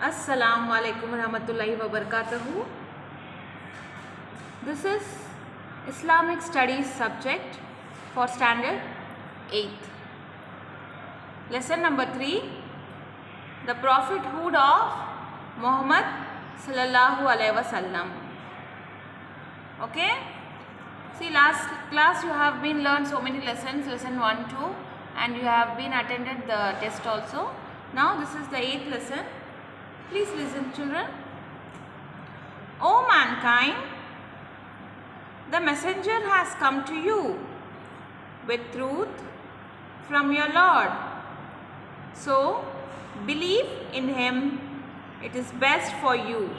Assalamu alaikum warahmatullahi wabarakatuh. This is Islamic Studies subject for standard 8th. Lesson number 3, the prophethood of Muhammad sallallahu alaihi wasallam. Okay? See, last class you have been learned so many lessons, lesson 1, 2, and you have been attended the test also. Now this is the 8th lesson. Please listen, children. O mankind, the messenger has come to you with truth from your Lord. So, believe in him. It is best for you.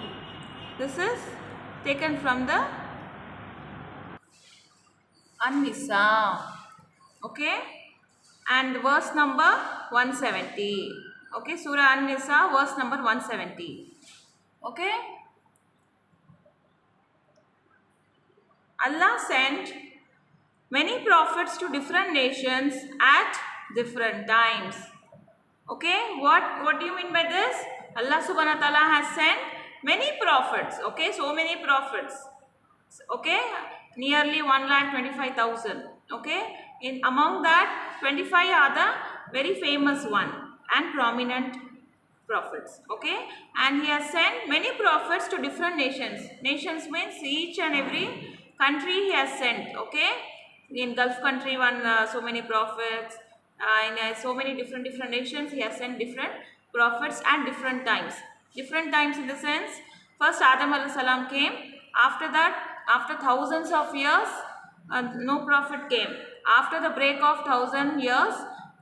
This is taken from the An-Nisa. Okay? And verse number 170. Okay, Surah An-Nisa, verse number 170. Okay? Allah sent many prophets to different nations at different times. Okay, what do you mean by this? Allah subhanahu wa ta'ala has sent many prophets. Okay, so many prophets. Okay, nearly 1,25,000. Okay, among that 25 are the very famous one and prominent prophets. Okay, and he has sent many prophets to different nations. Nations means each and every country he has sent. Okay, in Gulf country so many prophets, in so many different nations he has sent different prophets at different times. Different times in the sense, first Adam alayhi salam came. After that, after thousands of years, no prophet came. After the break of 1,000 years,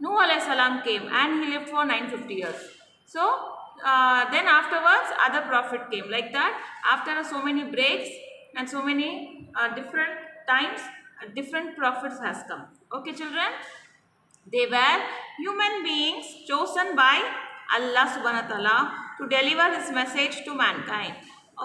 Nuh alayhi salam came and he lived for 950 years. So, then afterwards other prophet came. Like that, after so many breaks and so many different times, different prophets has come. Okay, children? They were human beings chosen by Allah subhanahu wa ta'ala to deliver his message to mankind.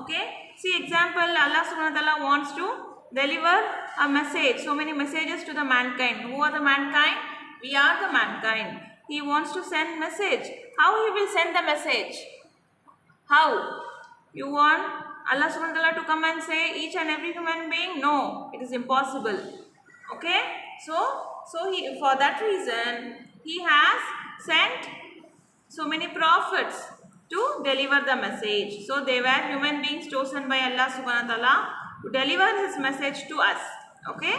Okay? See example, Allah subhanahu wa ta'ala wants to deliver a message, so many messages to the mankind. Who are the mankind? We are the mankind. He wants to send message. How he will send the message? How? You want Allah subhanahu wa ta'ala to come and say each and every human being? No, it is impossible. Okay? So he, for that reason, he has sent so many prophets to deliver the message. So they were human beings chosen by Allah subhanahu wa ta'ala to deliver his message to us. Okay?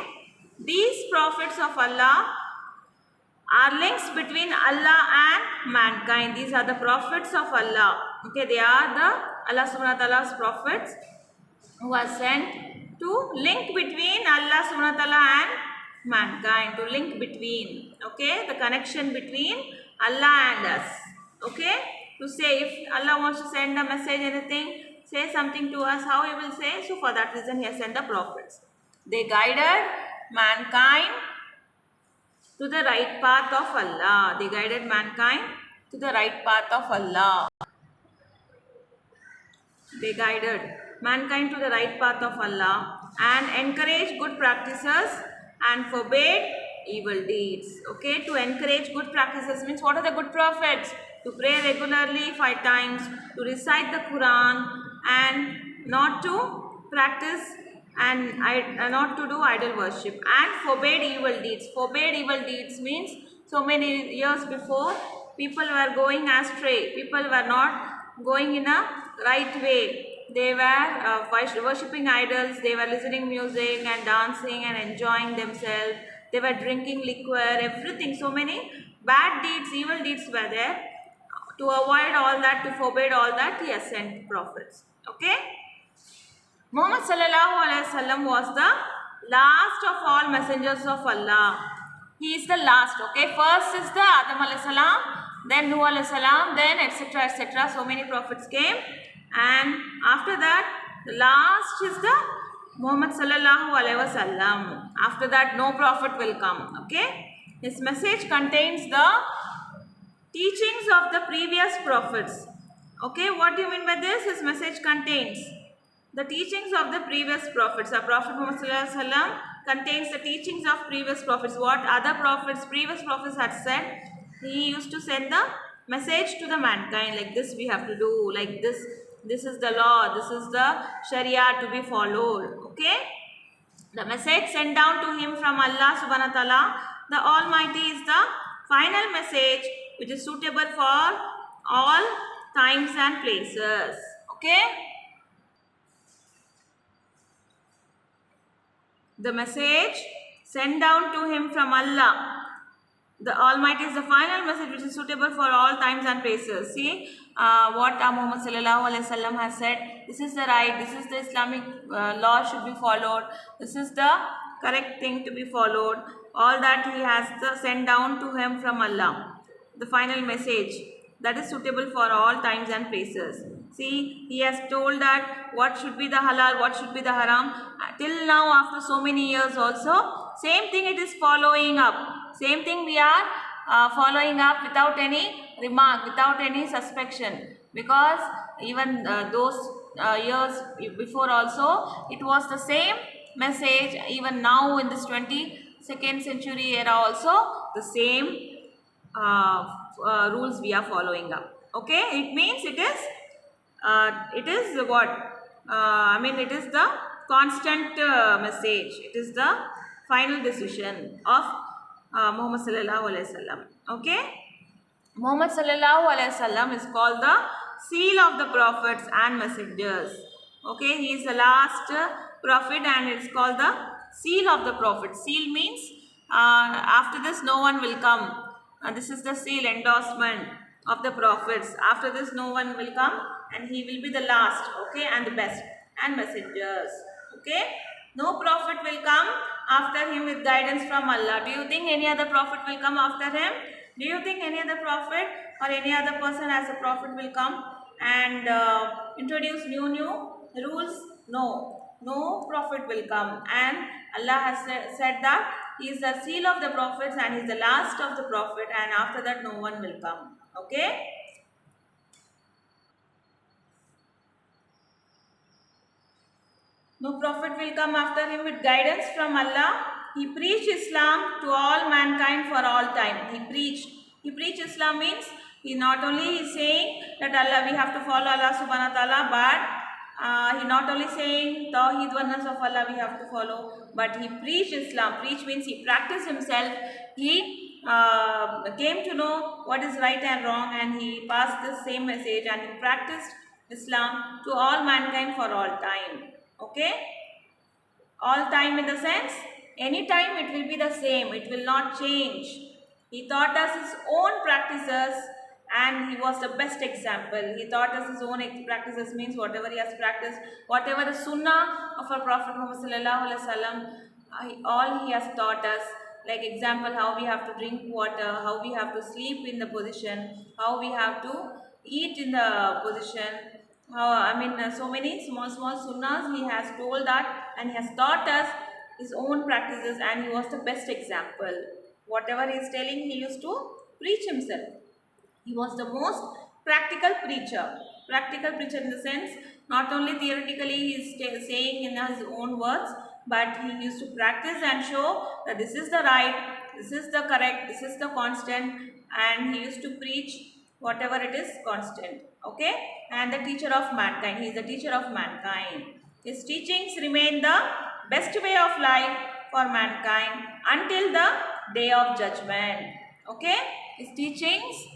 These prophets of Allah are links between Allah and mankind. These are the prophets of Allah. Okay, they are the Allah subhanahu wa ta'ala's prophets who are sent to link between Allah subhanahu wa ta'ala and mankind, to link between, okay, the connection between Allah and us. Okay, to say if Allah wants to send a message, anything, say something to us, how he will say? So for that reason he has sent the prophets. They guided mankind to the right path of Allah. They guided mankind to the right path of Allah. They guided mankind to the right path of Allah and encouraged good practices and forbade evil deeds. Okay, to encourage good practices means what are the good prophets? To pray regularly 5 times, to recite the Quran and not to practice and not to do idol worship, and forbade evil deeds. Forbade evil deeds means so many years before people were going astray. People were not going in a right way. They were worshipping idols. They were listening music and dancing and enjoying themselves. They were drinking liquor, everything. So many bad deeds, evil deeds were there. To avoid all that, to forbid all that, he has sent prophets. Okay? Muhammad sallallahu alaihi wasallam was the last of all messengers of Allah. He is the last. Okay? First is the Adam alayhi salam, then Nuh alayhi salam, then etc. etc. So many prophets came. And after that, the last is the Muhammad sallallahu alaihi wasallam. After that, no prophet will come. Okay? His message contains the teachings of the previous prophets. Okay? What do you mean by this? His message contains the teachings of the previous prophets. The Prophet Muhammad sallallahu alaihi wasallam contains the teachings of previous prophets. What other prophets, previous prophets had said, he used to send the message to the mankind, like this we have to do, like this is the law, this is the sharia to be followed. Okay, the message sent down to him from Allah subhanahu wa ta'ala, the Almighty, is the final message which is suitable for all times and places. Okay, the message sent down to him from Allah, the Almighty, is the final message which is suitable for all times and places. See what Muhammad sallallahu alaihi wasallam has said. This is the right, this is the Islamic law should be followed. This is the correct thing to be followed. All that he has sent down to him from Allah. The final message that is suitable for all times and places. See, he has told that what should be the halal, what should be the haram. Till now, after so many years also, same thing it is following up. Same thing we are following up without any remark, without any suspicion. Because even those years before also, it was the same message. Even now in this 22nd century era also, the same rules we are following up. Okay, it means it is what I mean, it is the constant message, it is the final decision of Muhammad sallallahu alaihi wasallam. Okay, Muhammad sallallahu alaihi wasallam is called the seal of the prophets and messengers. Okay, he is the last prophet and it's called the seal of the prophet. Seal means after this no one will come. This is the seal, endorsement of the prophets. After this no one will come and he will be the last, okay, and the best, and messengers. Okay, no prophet will come after him with guidance from Allah. Do you think any other prophet will come after him? Do you think any other prophet or any other person as a prophet will come and introduce new rules? No prophet will come, and Allah has said that he is the seal of the prophets and he is the last of the prophet, and after that no one will come. Okay, no prophet will come after him with guidance from Allah. He preached Islam to all mankind for all time. He preached Islam means he not only is saying that Allah, we have to follow Allah subhanahu wa ta'ala, but he not only saying Tawheed, oneness of Allah we have to follow, but he preached Islam. Preach means he practiced himself. He came to know what is right and wrong, and he passed the same message, and he practiced Islam to all mankind for all time. Okay, all time in the sense any time it will be the same, it will not change. He taught us his own practices and he was the best example. He taught us his own practices means whatever he has practiced, whatever the sunnah of our Prophet Muhammad sallallahu alaihi wasallam, all he has taught us. Like example, how we have to drink water, how we have to sleep in the position, how we have to eat in the position. So many small sunnahs he has told that, and he has taught us his own practices, and he was the best example. Whatever he is telling, he used to preach himself. He was the most practical preacher. Practical preacher in the sense, not only theoretically he is saying in his own words, but he used to practice and show that this is the right, this is the correct, this is the constant, and he used to preach whatever it is constant. Okay, and the teacher of mankind, he is the teacher of mankind. His teachings remain the best way of life for mankind until the day of judgment. Okay, his teachings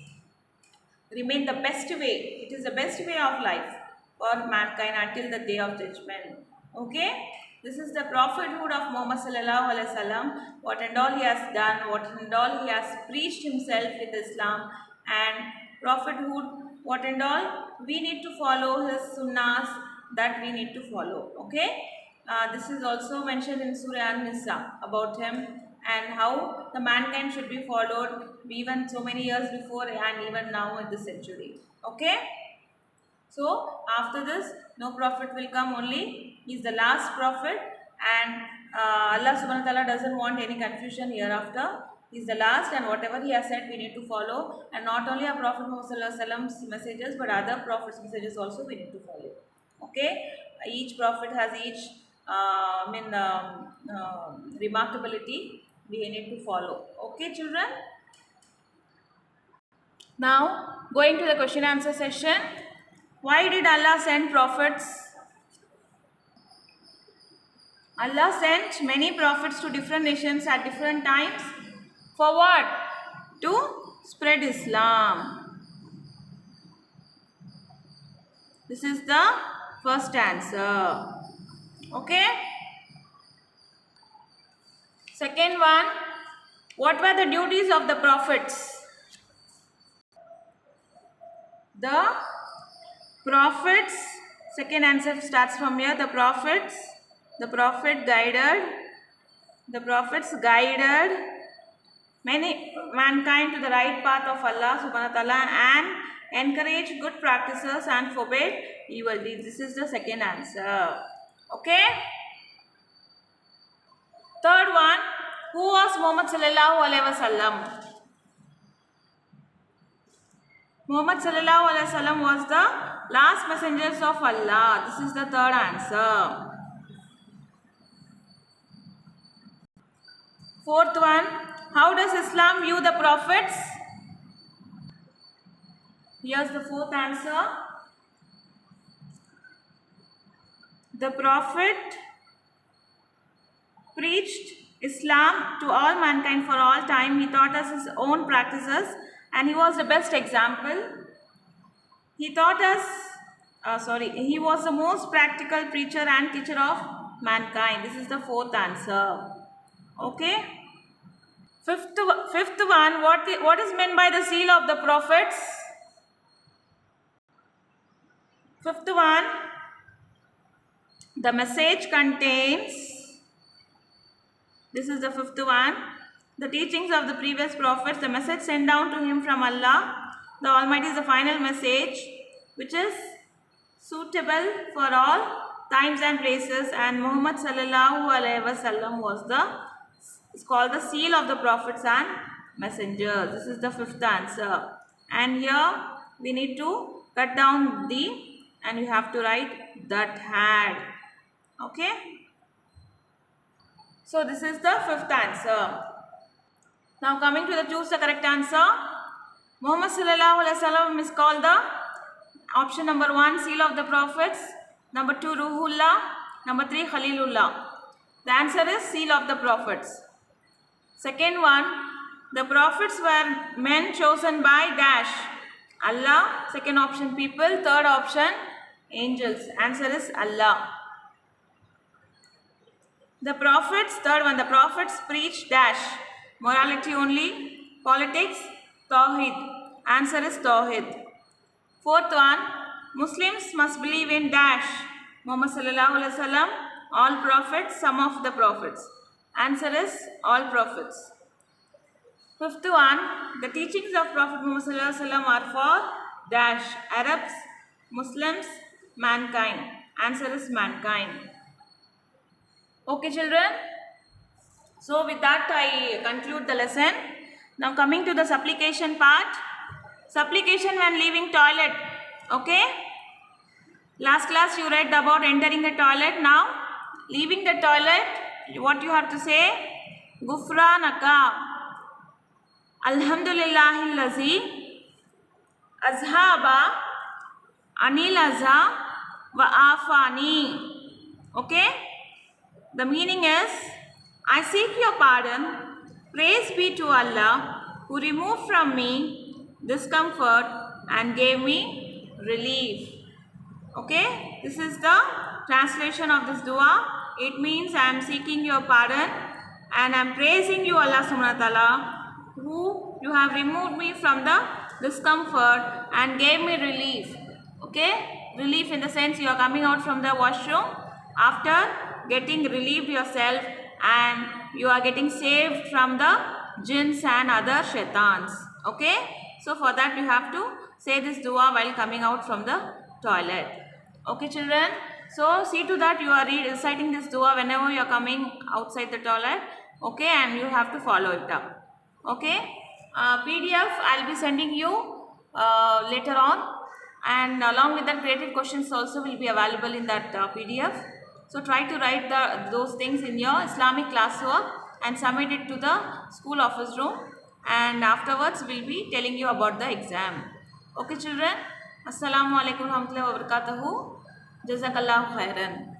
remain the best way. It is the best way of life for mankind until the day of judgment. Okay, this is the prophethood of Muhammad sallallahu alaihi wasallam. What and all he has done, what and all he has preached himself with Islam, and prophethood, what and all we need to follow his sunnahs, that we need to follow. Okay, this is also mentioned in Surah An-Nisa about him and how the mankind should be followed even so many years before and even now in this century. Okay, so after this no prophet will come, only he is the last prophet, and Allah subhanahu wa ta'ala doesn't want any confusion hereafter. He is the last, and whatever he has said we need to follow, and not only our Prophet Muhammad sallallahu alaihi wasallam's messages but other prophets' messages also we need to follow. Okay, each prophet has each remarkability we need to follow. Okay children, Now, going to the question answer session. Why did Allah send prophets? Allah sent many prophets to different nations at different times. For what? To spread Islam. This is the first answer. Okay? Second one, what were the duties of the prophets? The prophets, second answer starts from here. The prophets guided mankind to the right path of Allah subhanahu wa ta'ala and encouraged good practices and forbade evil deeds. This is the second answer. Okay? Third one, who was Muhammad sallallahu alaihi wasallam? Muhammad sallallahu alaihi wasallam was the last messengers of Allah. This is the third answer. Fourth one, how does Islam view the prophets? Here's the fourth answer. The prophet preached Islam to all mankind for all time. He taught us his own practices and he was the best example. He taught us, he was the most practical preacher and teacher of mankind. This is the fourth answer. Okay. Fifth one, what is meant by the seal of the prophets? Fifth one, the message contains, this is the fifth one, the teachings of the previous prophets, the message sent down to him from Allah, the Almighty is the final message which is suitable for all times and places, and Muhammad sallallahu alaihi wasallam was it's called the seal of the prophets and messengers. This is the fifth answer. And here we need to cut down the and you have to write that had. Okay. So this is the fifth answer. Now coming to the choose the correct answer. Muhammad sallallahu alaihi wasallam is called the option number 1 seal of the prophets, number 2 Ruhullah, number 3 Khalilullah. The answer is seal of the prophets. Second one, the prophets were men chosen by dash. Allah. Second option people. Third option angels. Answer is Allah. The prophets, third one, the prophets preach dash. Morality only. Politics, Tawheed. Answer is Tawheed. Fourth one, Muslims must believe in dash. Muhammad sallallahu alaihi wasallam, all prophets, some of the prophets. Answer is all prophets. Fifth one, the teachings of Prophet Muhammad sallallahu alaihi wasallam are for dash. Arabs, Muslims, mankind. Answer is mankind. Okay children. So with that I conclude the lesson. Now coming to the supplication part. Supplication when leaving toilet. Okay. Last class you read about entering the toilet. Now leaving the toilet, what you have to say? Gufranaka. Alhamdulillahi lazi azhaba anil azha wa afani. Okay. The meaning is, I seek your pardon. Praise be to Allah who removed from me discomfort and gave me relief. Okay. This is the translation of this dua. It means I am seeking your pardon and I am praising you Allah subhanahu wa ta'ala who you have removed me from the discomfort and gave me relief. Okay. Relief in the sense you are coming out from the washroom after getting relieved yourself and you are getting saved from the jinns and other shaitans. Okay. So for that you have to say this dua while coming out from the toilet. Okay children. So see to that you are reciting this dua whenever you are coming outside the toilet. Okay. And you have to follow it up. Okay. PDF I will be sending you later on, and along with that creative questions also will be available in that PDF. So try to write those things in your Islamic classwork and submit it to the school office room. and afterwards we'll be telling you about the exam. Okay children, assalamu alaikum warahmatullahi wabarakatuh. Jazakallahu khairan.